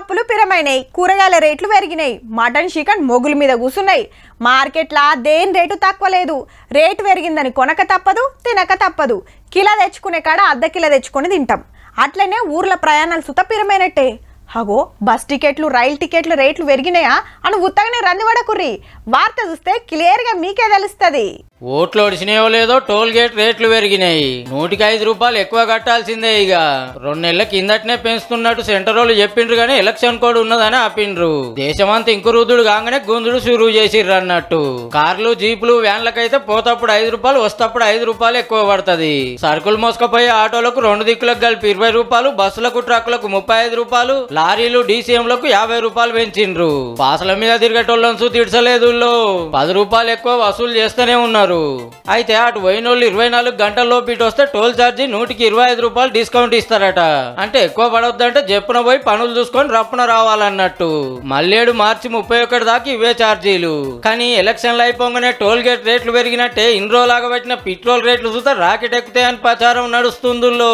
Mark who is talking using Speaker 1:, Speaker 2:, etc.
Speaker 1: పప్పులు పిరమైనాయి, కూరగాయల రేట్లు పెరిగినాయి, మటన్ చికెన్ మొగుల మీద కూసున్నాయి. మార్కెట్లా దేని రేటు తక్కువ లేదు. రేటు పెరిగిందని కొనక తప్పదు, తినక తప్పదు. కిలో తెచ్చుకునే కాడ అర్ధ కిలో తెచ్చుకొని తింటాం. అట్లనే ఊర్ల ప్రయాణాలు సుత పిరమైనట్టే. అగో బస్ టికెట్లు, రైలు టికెట్లు రేట్లు పెరిగినాయా అని ఉత్తగానే రందివడకుర్రి. వార్త చూస్తే క్లియర్గా మీకే తెలుస్తుంది.
Speaker 2: ఓట్లు ఒడిచినాయో లేదో టోల్ గేట్ రేట్లు పెరిగినాయి. 105 రూపాయలు ఎక్కువ కట్టాల్సిందే. ఇక 2 నెలల కిందటనే పెంచుతున్నట్టు సెంటర్ వాళ్ళు చెప్పిండ్రు కానీ ఎలక్షన్ కోడ్ ఉన్నదని ఆపిండ్రు. దేశమంతా ఇంకు రుద్దుడు కాగానే గుంజుడు షురూ చేసిర్రు అన్నట్టు. కార్లు, జీపులు, వ్యాన్లకైతే పోతప్పుడు 5 రూపాయలు, వస్తప్పుడు 5 రూపాయలు ఎక్కువ పడుతుంది. సరుకులు మోసుకపోయే ఆటోలకు 2 దిక్కులకు కలిపి 20 రూపాయలు, బస్సులకు, ట్రక్కులకు 35 రూపాయలు, లారీలు, డీసీఎంలకు 50 రూపాయలు పెంచిండ్రు. పాసల మీద తిరిగేటోళ్ళను తిడసలేదు. 10 రూపాయలు ఎక్కువ వసూలు చేస్తూనే ఉన్నారు. అయితే అటు పోయినోళ్ళు 24 గంటల్లోపు ఇటు వస్తే టోల్ ఛార్జీ 100కి 25 రూపాయలు డిస్కౌంట్ ఇస్తారట. అంటే ఎక్కువ పడవద్దంటే జప్పున పోయి పనులు చూసుకొని రప్పున రావాలన్నట్టు. మళ్ళేడు మార్చి 31 దాకా ఇవే ఛార్జీలు. కానీ ఎలక్షన్లు అయిపోగానే టోల్ గేట్ రేట్లు పెరిగినట్టే ఇన్ని రోజులాగా పెట్టిన పెట్రోల్ రేట్లు చూస్తే రాకెట్ ఎక్కుతాయని ప్రచారం నడుస్తుందో.